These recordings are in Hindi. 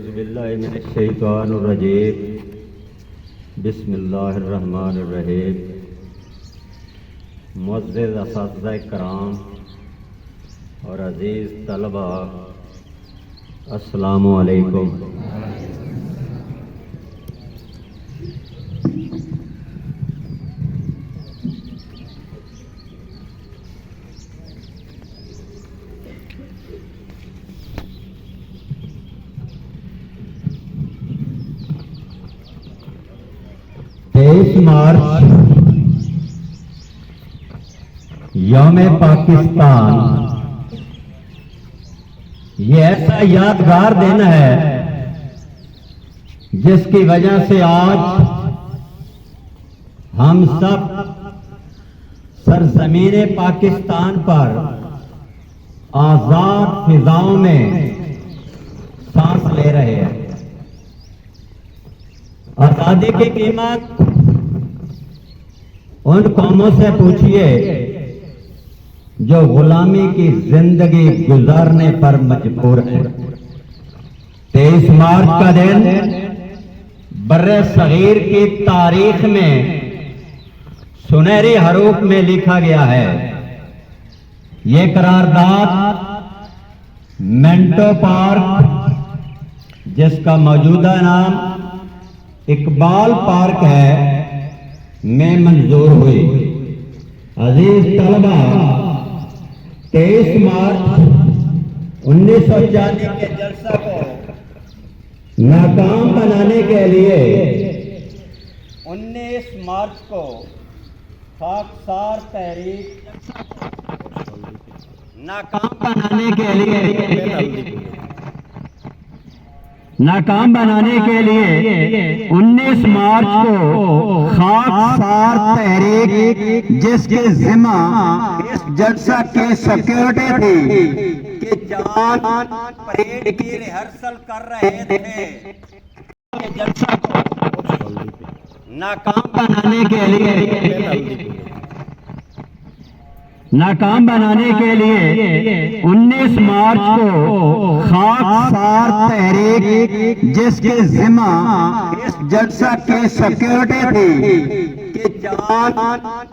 औज़ुबिल्लाहिमिनश्शैतानिर्रजीम बिस्मिल्लाहिर्रहमानिर्रहीम। मुअज़्ज़िज़ असातिज़ा कराम और अज़ीज़ तलबा, अस्सलामु अलैकुम। मार्च यौम पाकिस्तान, ये ऐसा यादगार दिन है जिसकी वजह से आज हम सब सरजमीन पाकिस्तान पर आजाद फिजाओं में सांस ले रहे हैं। आजादी की कीमत उन कौमों से पूछिए जो गुलामी की जिंदगी गुजारने पर मजबूर है। 23 मार्च का दिन बर्रे सगीर की तारीख में सुनहरी हरूफ में लिखा गया है। ये करारदाद मिंटो पार्क, जिसका मौजूदा नाम इकबाल पार्क है, में मंजूर हुई। अजीज तलबा, 23 मार्च 1940 के जलसा को नाकाम बनाने के लिए 19 मार्च को खाकसार तहरीक नाकाम बनाने के लिए 19 मार्च को खाकसार तहरीक, जिसके जिम्मा इस जलसा की सिक्योरिटी थी कि जवान परेड की रिहर्सल कर रहे थे, जलसा को नाकाम बनाने के लिए 19 मार्च को खाकसार तहरीक, जिसके जिम्मा इस जलसा की सिक्योरिटी थी कि जवान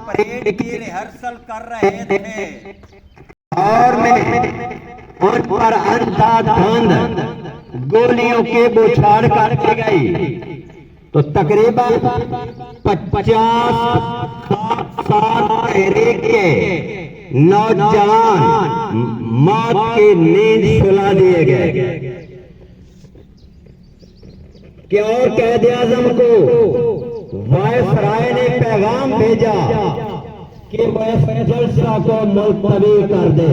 परेड की रिहर्सल कर रहे थे और उन पर अंधाधुंध गोलियों के बौछार करती गई, तो तकरीबन 50 खाकसार तहरीक के नौजवान मौत की नींद सुला दिए गए। कि और कैद आजम को वायसराय ने पैगाम भेजा कि वह जलसा को मुलतवी कर दे,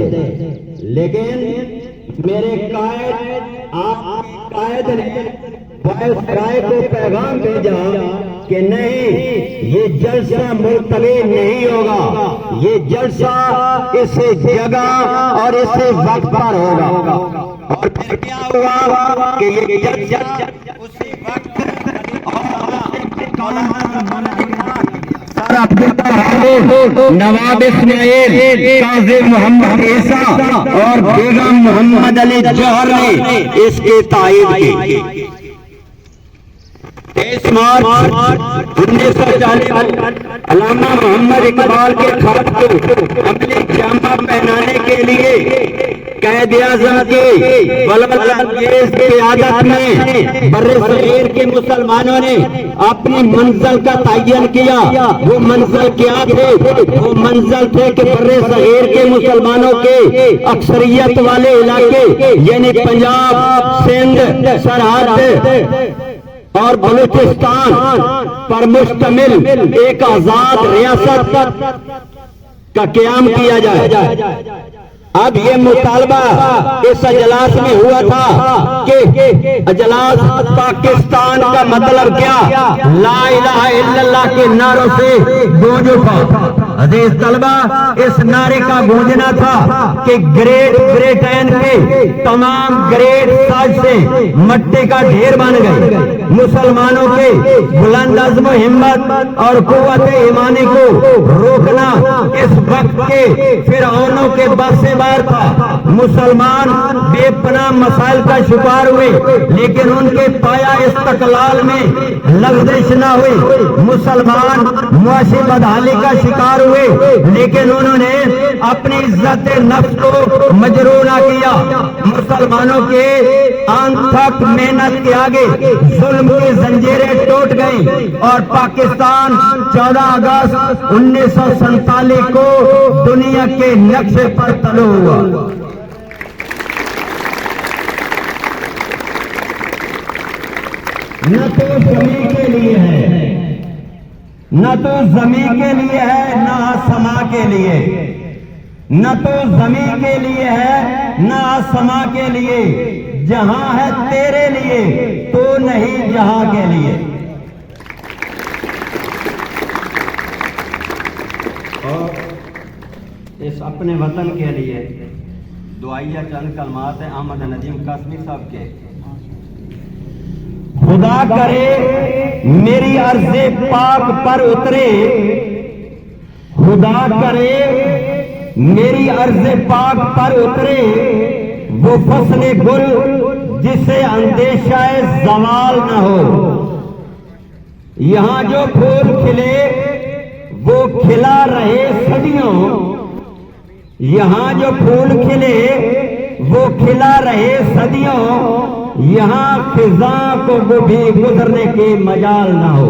लेकिन मेरे कायद ने वायसराय को पैगाम भेजा कि नहीं, ये जलसा मुलतवी नहीं होगा, ये जलसा इसी जगह और इसी वक्त पर होगा। और फिर क्या हुआ कि ये जलसा उसी वक्त नवाब इस्माइल, काजी मोहम्मद ईसा और बेगम मोहम्मद अली जौहर ने इसकी तायीद की। 23 मार्च 1940 अल्लामा मोहम्मद इकबाल के खत को अमली जामा पहनाने के लिए कैद आज़म की बलबलअंगेज़ क़यादत में बर्रे सगीर के मुसलमानों ने अपनी मंजिल का तयन किया। वो मंजिल क्या थे? वो मंजिल थे कि बर्रे सगीर के मुसलमानों के अक्सरियत वाले इलाके यानी पंजाब, सिंध, सरहद और बलूचिस्तान पर मुश्तमिल एक आजाद रियासत का क़याम किया जाए। अब ये मुतालबा इस अजलास में हुआ था कि अजलास पाकिस्तान का मतलब क्या? ला इलाहा इल्लल्लाह के नारों से गूंज उठा। अजीज तलबा, इस नारे का गूंजना था कि ग्रेट ब्रिटेन के तमाम ग्रेट साज से मट्टी का ढेर बन गए। मुसलमानों के बुलंद अज़्म हिम्मत और कुव्वत ईमानी को रोकना इस वक्त के फिरौनों के बस से बाहर था। मुसलमान बेपनाह मसाइल का शिकार हुए, लेकिन उनके पाया इस्तकलाल में लग़ज़िश न हुई। मुसलमान मुआशी बदहाली का शिकार हुए, लेकिन उन्होंने अपनी इज्जत नफ्स को मजरूह न किया। मुसलमानों के अथक मेहनत के आगे जुल्म की जंजीरें टूट गई और पाकिस्तान 14 अगस्त 1947 को दुनिया के नक्शे पर तलो हुआ। न तो जमी के लिए है, न तो जमी के लिए है, न आसमां के लिए। न तो जमी के लिए है, न आसमां के लिए। जहां है तेरे लिए तो नहीं जहां के लिए। और इस अपने वतन के लिए दुआइया चंद कलमात है अहमद नदीम कासमी साहब के। खुदा करे मेरी अर्ज़े पाक पर उतरे, खुदा करे मेरी अर्ज़े पाक पर उतरे, वो फसले गुल जिसे अंदेशा ज़वाल न हो। यहां जो फूल खिले वो खिला रहे सदियों, यहां जो फूल खिले वो खिला रहे सदियों। यहाँ फिजा को भी गुजरने के मजाल ना हो,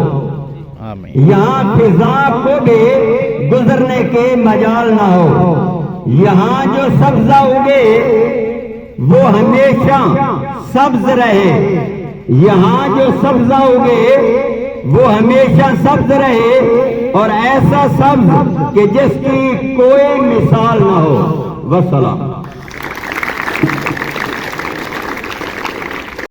यहाँ फिजा को भी गुजरने के मजाल ना हो। यहाँ जो सब्जा उगे वो हमेशा सब्ज रहे, यहाँ जो सब्जा उगे वो हमेशा सब्ज रहे, और ऐसा सब्ज कि जिसकी कोई मिसाल ना हो। वस्सलाम।